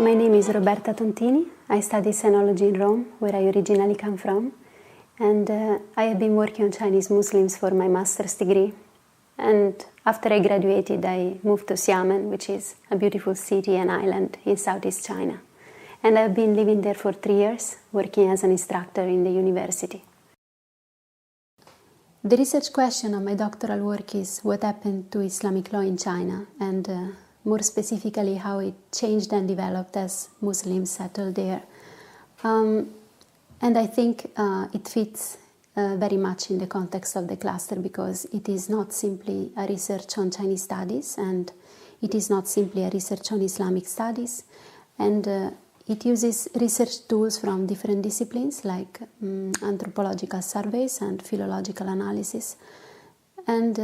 My name is Roberta Tontini. I study Sinology in Rome, where I originally come from. And I have been working on Chinese Muslims for my master's degree. And after I graduated, I moved to Xiamen, which is a beautiful city and island in Southeast China. And I've been living there for 3 years, working as an instructor in the university. The research question of my doctoral work is what happened to Islamic law in China, and more specifically how it changed and developed as Muslims settled there. And I think it fits very much in the context of the cluster, because it is not simply a research on Chinese studies, and it is not simply a research on Islamic studies, and it uses research tools from different disciplines like anthropological surveys and philological analysis. And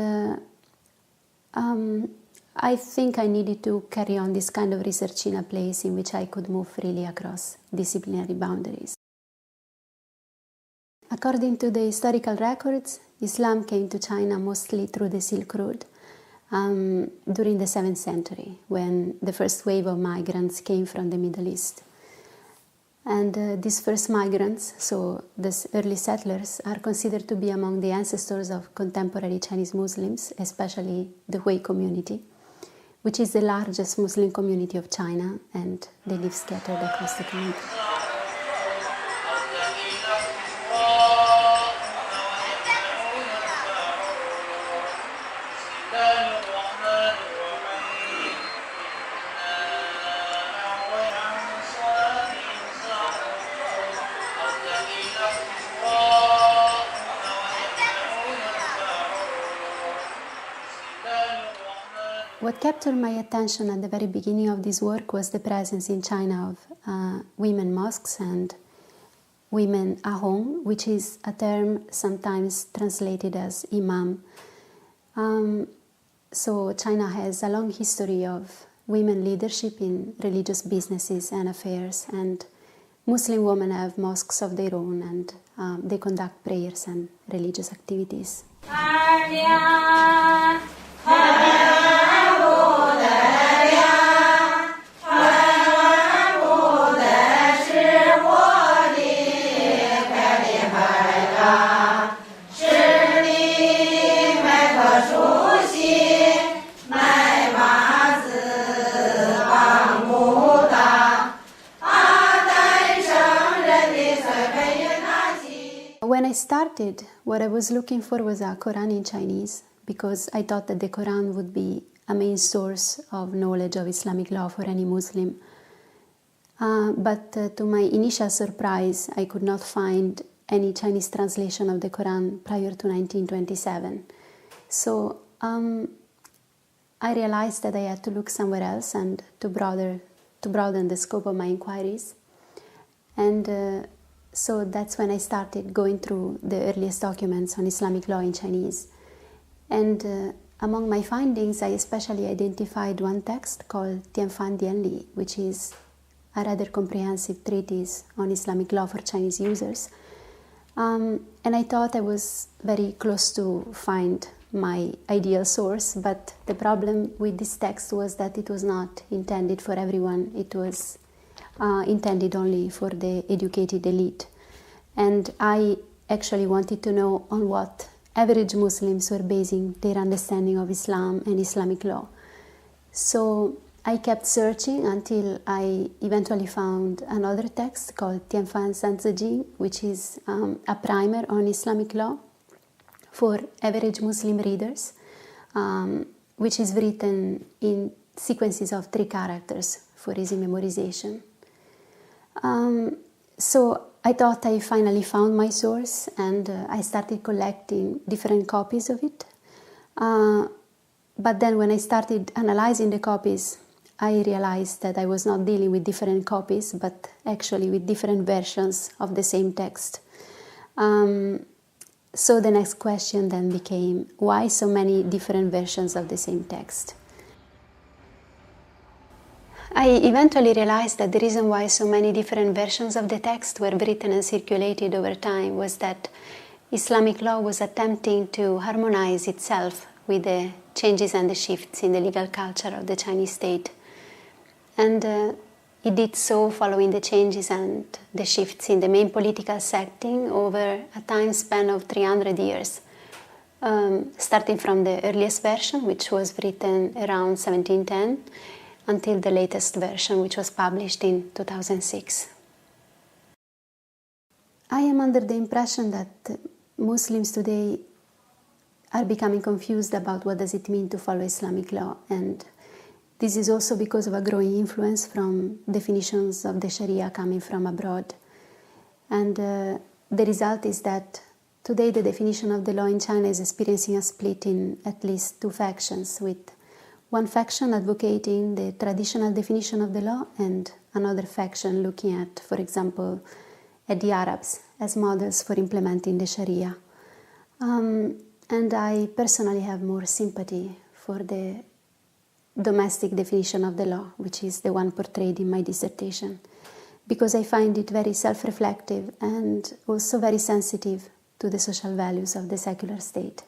I think I needed to carry on this kind of research in a place in which I could move freely across disciplinary boundaries. According to the historical records, Islam came to China mostly through the Silk Road during the 7th century, when the first wave of migrants came from the Middle East. And these first migrants, so these early settlers, are considered to be among the ancestors of contemporary Chinese Muslims, especially the Hui community, which is the largest Muslim community of China, and they live scattered across the country. What captured my attention at the very beginning of this work was the presence in China of women mosques and women ahong, which is a term sometimes translated as imam. So China has a long history of women leadership in religious businesses and affairs, and Muslim women have mosques of their own, and they conduct prayers and religious activities. When I started, what I was looking for was a Quran in Chinese, because I thought that the Quran would be a main source of knowledge of Islamic law for any Muslim. But to my initial surprise, I could not find any Chinese translation of the Quran prior to 1927. So I realized that I had to look somewhere else and to broaden the scope of my inquiries. And so that's when I started going through the earliest documents on Islamic law in Chinese. And among my findings, I especially identified one text called Tianfang Sanzijing, which is a rather comprehensive treatise on Islamic law for Chinese users. And I thought I was very close to find my ideal source, but the problem with this text was that it was not intended for everyone. It was intended only for the educated elite. And I actually wanted to know on what average Muslims were basing their understanding of Islam and Islamic law. So I kept searching until I eventually found another text called Tianfang Sanzijing, which is a primer on Islamic law for average Muslim readers, which is written in sequences of 3 characters for easy memorization. So I thought I finally found my source, and I started collecting different copies of it. But then when I started analyzing the copies, I realized that I was not dealing with different copies, but actually with different versions of the same text. So the next question then became, why so many different versions of the same text? I eventually realized that the reason why so many different versions of the text were written and circulated over time was that Islamic law was attempting to harmonize itself with the changes and the shifts in the legal culture of the Chinese state. And It did so following the changes and the shifts in the main political setting over a time span of 300 years, starting from the earliest version, which was written around 1710, until the latest version, which was published in 2006. I am under the impression that Muslims today are becoming confused about what does it mean to follow Islamic law, and this is also because of a growing influence from definitions of the Sharia coming from abroad. And the result is that today the definition of the law in China is experiencing a split in at least two factions, with one faction advocating the traditional definition of the law and another faction looking at, for example, at the Arabs as models for implementing the Sharia. And I personally have more sympathy for the domestic definition of the law, which is the one portrayed in my dissertation, because I find it very self-reflective and also very sensitive to the social values of the secular state.